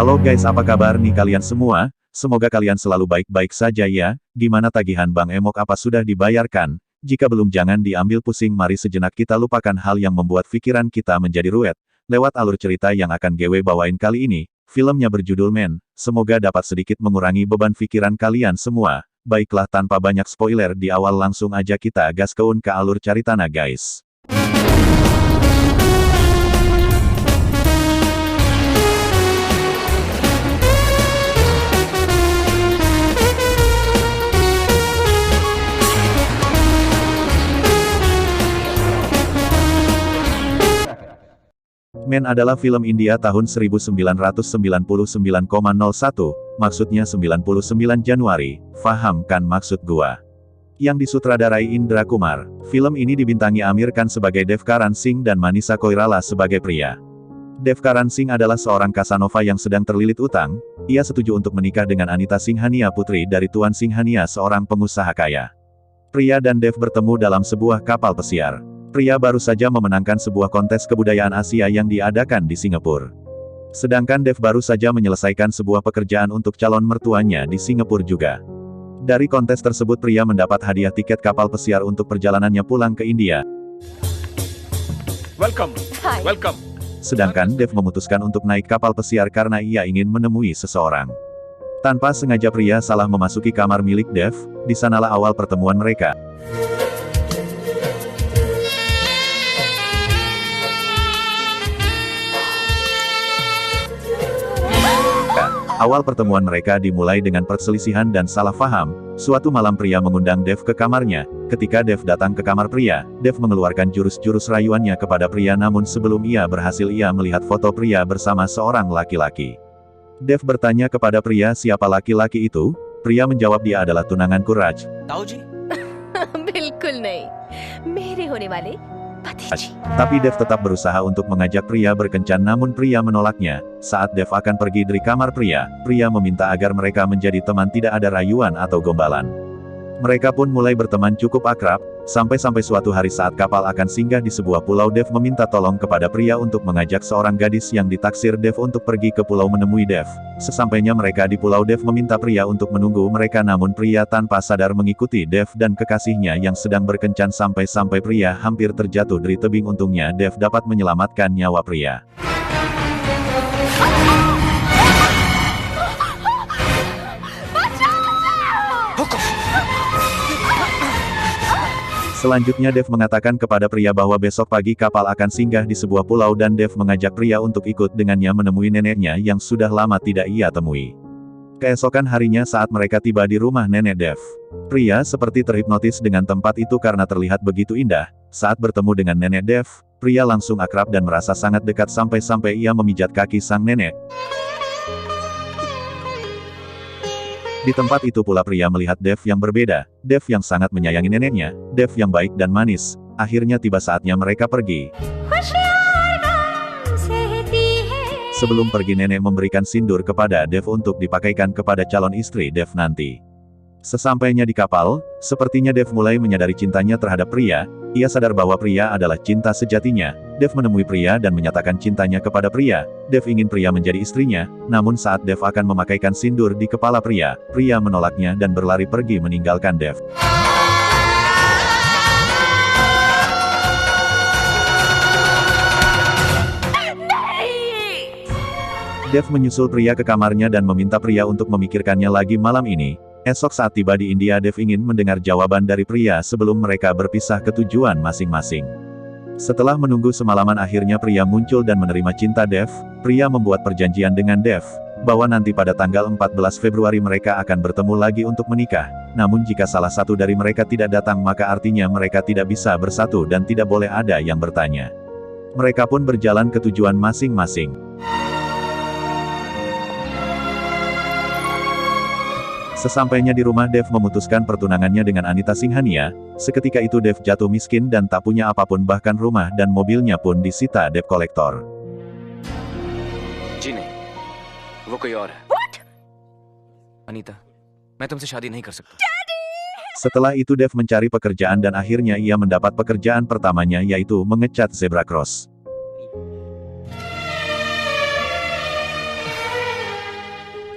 Halo guys, apa kabar nih kalian semua? Semoga kalian selalu baik-baik saja ya. Gimana tagihan Bang Emok, apa sudah dibayarkan? Jika belum, jangan diambil pusing, mari sejenak kita lupakan hal yang membuat pikiran kita menjadi ruwet. Lewat alur cerita yang akan GW bawain kali ini, filmnya berjudul Men. Semoga dapat sedikit mengurangi beban pikiran kalian semua. Baiklah, tanpa banyak spoiler di awal, langsung aja kita gaskaun ke alur ceritana guys. Men adalah film India tahun 1999,01, maksudnya 99 Januari, paham kan maksud gua? Yang disutradarai Indra Kumar. Film ini dibintangi Aamir Khan sebagai Dev Karan Singh dan Manisha Koirala sebagai pria. Dev Karan Singh adalah seorang Casanova yang sedang terlilit utang. Ia setuju untuk menikah dengan Anita Singhania, putri dari Tuan Singhania, seorang pengusaha kaya. Pria dan Dev bertemu dalam sebuah kapal pesiar. Pria baru saja memenangkan sebuah kontes kebudayaan Asia yang diadakan di Singapura. Sedangkan Dev baru saja menyelesaikan sebuah pekerjaan untuk calon mertuanya di Singapura juga. Dari kontes tersebut pria mendapat hadiah tiket kapal pesiar untuk perjalanannya pulang ke India. Welcome. Hi. Welcome. Sedangkan Dev memutuskan untuk naik kapal pesiar karena ia ingin menemui seseorang. Tanpa sengaja pria salah memasuki kamar milik Dev, di sanalah awal pertemuan mereka. Awal pertemuan mereka dimulai dengan perselisihan dan salah paham. Suatu malam pria mengundang Dev ke kamarnya. Ketika Dev datang ke kamar pria, Dev mengeluarkan jurus-jurus rayuannya kepada pria, namun sebelum ia berhasil ia melihat foto pria bersama seorang laki-laki. Dev bertanya kepada pria siapa laki-laki itu. Pria menjawab dia adalah tunanganku Raj. ताऊ जी बिल्कुल नहीं, मेरे होने वाले पति जी। Tapi Dev tetap berusaha untuk mengajak pria berkencan, namun pria menolaknya. Saat Dev akan pergi dari kamar pria meminta agar mereka menjadi teman, tidak ada rayuan atau gombalan. Mereka pun mulai berteman cukup akrab, sampai suatu hari saat kapal akan singgah di sebuah pulau, Dev meminta tolong kepada pria untuk mengajak seorang gadis yang ditaksir Dev untuk pergi ke pulau menemui Dev. Sesampainya mereka di pulau, Dev meminta pria untuk menunggu mereka, namun pria tanpa sadar mengikuti Dev dan kekasihnya yang sedang berkencan sampai pria hampir terjatuh dari tebing. Untungnya Dev dapat menyelamatkan nyawa pria. Selanjutnya Dev mengatakan kepada pria bahwa besok pagi kapal akan singgah di sebuah pulau dan Dev mengajak pria untuk ikut dengannya menemui neneknya yang sudah lama tidak ia temui. Keesokan harinya saat mereka tiba di rumah nenek Dev, pria seperti terhipnotis dengan tempat itu karena terlihat begitu indah. Saat bertemu dengan nenek Dev, pria langsung akrab dan merasa sangat dekat sampai ia memijat kaki sang nenek. Di tempat itu pula pria melihat Dev yang berbeda, Dev yang sangat menyayangi neneknya, Dev yang baik dan manis. Akhirnya tiba saatnya mereka pergi. Sebelum pergi nenek memberikan sindur kepada Dev untuk dipakaikan kepada calon istri Dev nanti. Sesampainya di kapal, sepertinya Dev mulai menyadari cintanya terhadap pria. Ia sadar bahwa pria adalah cinta sejatinya. Dev menemui pria dan menyatakan cintanya kepada pria. Dev ingin pria menjadi istrinya, namun saat Dev akan memakaikan sindur di kepala pria menolaknya dan berlari pergi meninggalkan Dev. Dev menyusul pria ke kamarnya dan meminta pria untuk memikirkannya lagi malam ini. Esok saat tiba di India, Dev ingin mendengar jawaban dari pria sebelum mereka berpisah ke tujuan masing-masing. Setelah menunggu semalaman, akhirnya pria muncul dan menerima cinta Dev. Pria membuat perjanjian dengan Dev, bahwa nanti pada tanggal 14 Februari mereka akan bertemu lagi untuk menikah. Namun jika salah satu dari mereka tidak datang, maka artinya mereka tidak bisa bersatu dan tidak boleh ada yang bertanya. Mereka pun berjalan ke tujuan masing-masing. Sesampainya di rumah, Dev memutuskan pertunangannya dengan Anita Singhania. Seketika itu Dev jatuh miskin dan tak punya apapun, bahkan rumah dan mobilnya pun disita debt collector. जी नहीं, वो कोई और है। What? अनीता, मैं तुमसे शादी नहीं कर सकता। Setelah itu Dev mencari pekerjaan dan akhirnya ia mendapat pekerjaan pertamanya, yaitu mengecat zebra cross.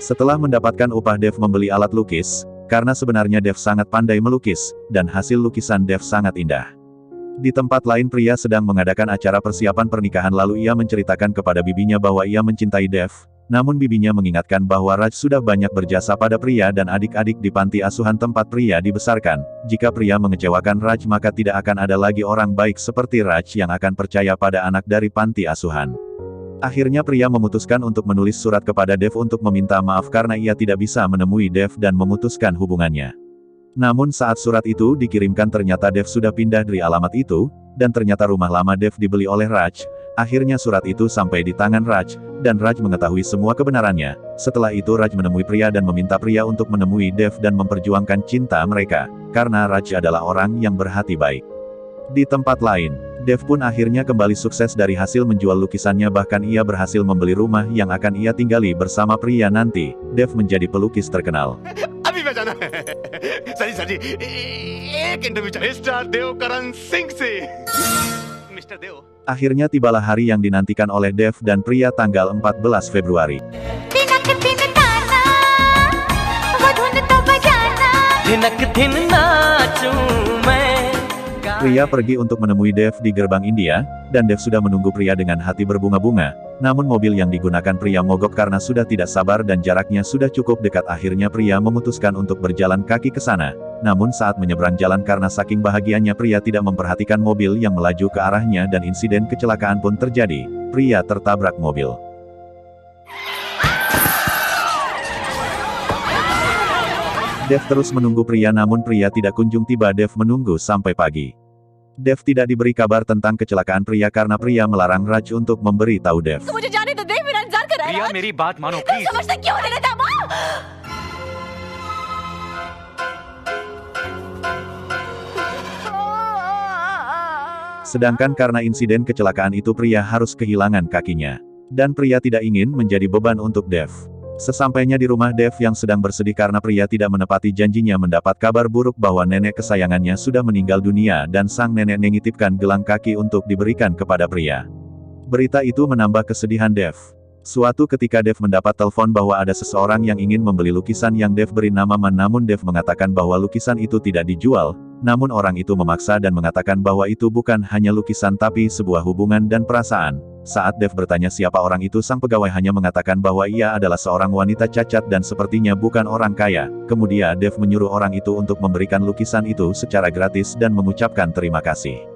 Setelah mendapatkan upah, Dev membeli alat lukis, karena sebenarnya Dev sangat pandai melukis, dan hasil lukisan Dev sangat indah. Di tempat lain pria sedang mengadakan acara persiapan pernikahan, lalu ia menceritakan kepada bibinya bahwa ia mencintai Dev, namun bibinya mengingatkan bahwa Raj sudah banyak berjasa pada pria dan adik-adik di panti asuhan tempat pria dibesarkan. Jika pria mengecewakan Raj, maka tidak akan ada lagi orang baik seperti Raj yang akan percaya pada anak dari panti asuhan. Akhirnya pria memutuskan untuk menulis surat kepada Dev untuk meminta maaf karena ia tidak bisa menemui Dev dan memutuskan hubungannya. Namun saat surat itu dikirimkan, ternyata Dev sudah pindah dari alamat itu, dan ternyata rumah lama Dev dibeli oleh Raj. Akhirnya surat itu sampai di tangan Raj, dan Raj mengetahui semua kebenarannya. Setelah itu Raj menemui pria dan meminta pria untuk menemui Dev dan memperjuangkan cinta mereka, karena Raj adalah orang yang berhati baik. Di tempat lain, Dev pun akhirnya kembali sukses dari hasil menjual lukisannya, bahkan ia berhasil membeli rumah yang akan ia tinggali bersama pria nanti. Dev menjadi pelukis terkenal. अभी बजाना है सही सही एक इंटरव्यू चाहिए मिस्टर देव करण सिंह से मिस्टर देव Akhirnya tibalah hari yang dinantikan oleh Dev dan pria tanggal 14 Februari. Pria pergi untuk menemui Dev di gerbang India, dan Dev sudah menunggu pria dengan hati berbunga-bunga. Namun mobil yang digunakan pria mogok karena sudah tidak sabar dan jaraknya sudah cukup dekat. Akhirnya pria memutuskan untuk berjalan kaki ke sana. Namun saat menyeberang jalan, karena saking bahagianya pria tidak memperhatikan mobil yang melaju ke arahnya dan insiden kecelakaan pun terjadi. Pria tertabrak mobil. Dev terus menunggu pria, namun pria tidak kunjung tiba. Dev menunggu sampai pagi. Dev tidak diberi kabar tentang kecelakaan pria karena pria melarang Raj untuk memberi tahu Dev. मुझे जाने दो, देव मेरा इंतजार कर रहा है। प्रिया राज। मेरी बात मानो तुम प्लीज। समझते क्यों नहीं लेता माँ? Sedangkan karena insiden kecelakaan itu pria harus kehilangan kakinya. Dan pria tidak ingin menjadi beban untuk Dev. Sesampainya di rumah Dev yang sedang bersedih karena pria tidak menepati janjinya, mendapat kabar buruk bahwa nenek kesayangannya sudah meninggal dunia dan sang nenek menitipkan gelang kaki untuk diberikan kepada pria. Berita itu menambah kesedihan Dev. Suatu ketika Dev mendapat telepon bahwa ada seseorang yang ingin membeli lukisan yang Dev beri nama Man, namun Dev mengatakan bahwa lukisan itu tidak dijual, namun orang itu memaksa dan mengatakan bahwa itu bukan hanya lukisan tapi sebuah hubungan dan perasaan. Saat Dev bertanya siapa orang itu, sang pegawai hanya mengatakan bahwa ia adalah seorang wanita cacat dan sepertinya bukan orang kaya. Kemudian Dev menyuruh orang itu untuk memberikan lukisan itu secara gratis dan mengucapkan terima kasih.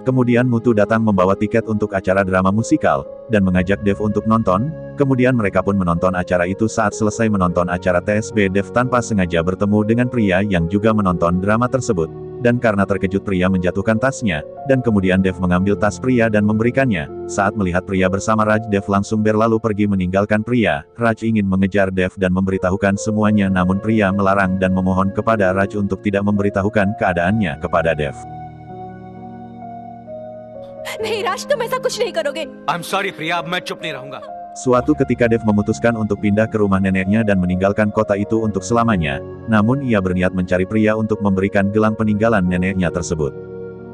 Kemudian Mutu datang membawa tiket untuk acara drama musikal, dan mengajak Dev untuk nonton. Kemudian mereka pun menonton acara itu. Saat selesai menonton acara TSB, Dev tanpa sengaja bertemu dengan pria yang juga menonton drama tersebut. Dan karena terkejut pria menjatuhkan tasnya, dan kemudian Dev mengambil tas pria dan memberikannya. Saat melihat pria bersama Raj, Dev langsung berlalu pergi meninggalkan pria. Raj ingin mengejar Dev dan memberitahukan semuanya, namun pria melarang dan memohon kepada Raj untuk tidak memberitahukan keadaannya kepada Dev. नहीं राज, तुम ऐसा कुछ नहीं करोगे। I am sorry प्रिया, अब मैं चुप नहीं रहूंगा। Suatu ketika Dev memutuskan untuk pindah ke rumah neneknya dan meninggalkan kota itu untuk selamanya. Namun ia berniat mencari pria untuk memberikan gelang peninggalan neneknya tersebut.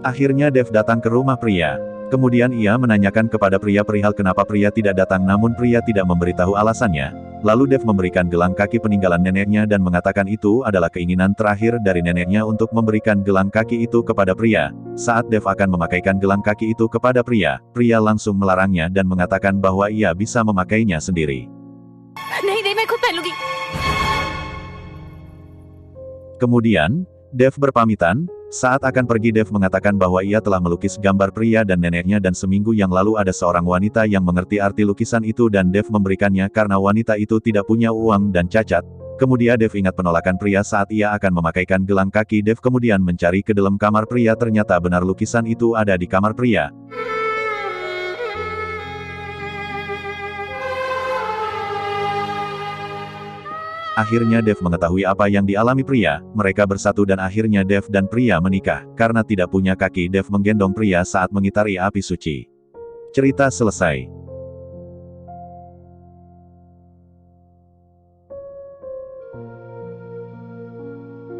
Akhirnya Dev datang ke rumah pria. Kemudian ia menanyakan kepada pria perihal kenapa pria tidak datang, namun pria tidak memberitahu alasannya. Lalu Dev memberikan gelang kaki peninggalan neneknya dan mengatakan itu adalah keinginan terakhir dari neneknya untuk memberikan gelang kaki itu kepada pria. Saat Dev akan memakaikan gelang kaki itu kepada pria, pria langsung melarangnya dan mengatakan bahwa ia bisa memakainya sendiri. नहीं नहीं, मैं खुद पहन लूंगी। Kemudian, Dev berpamitan. Saat akan pergi, Dev mengatakan bahwa ia telah melukis gambar pria dan neneknya dan seminggu yang lalu ada seorang wanita yang mengerti arti lukisan itu dan Dev memberikannya karena wanita itu tidak punya uang dan cacat. Kemudian Dev ingat penolakan pria saat ia akan memakaikan gelang kaki. Dev kemudian mencari ke dalam kamar pria, ternyata benar lukisan itu ada di kamar pria. Akhirnya Dev mengetahui apa yang dialami pria. Mereka bersatu dan akhirnya Dev dan pria menikah. Karena tidak punya kaki, Dev menggendong pria saat mengitari api suci. Cerita selesai.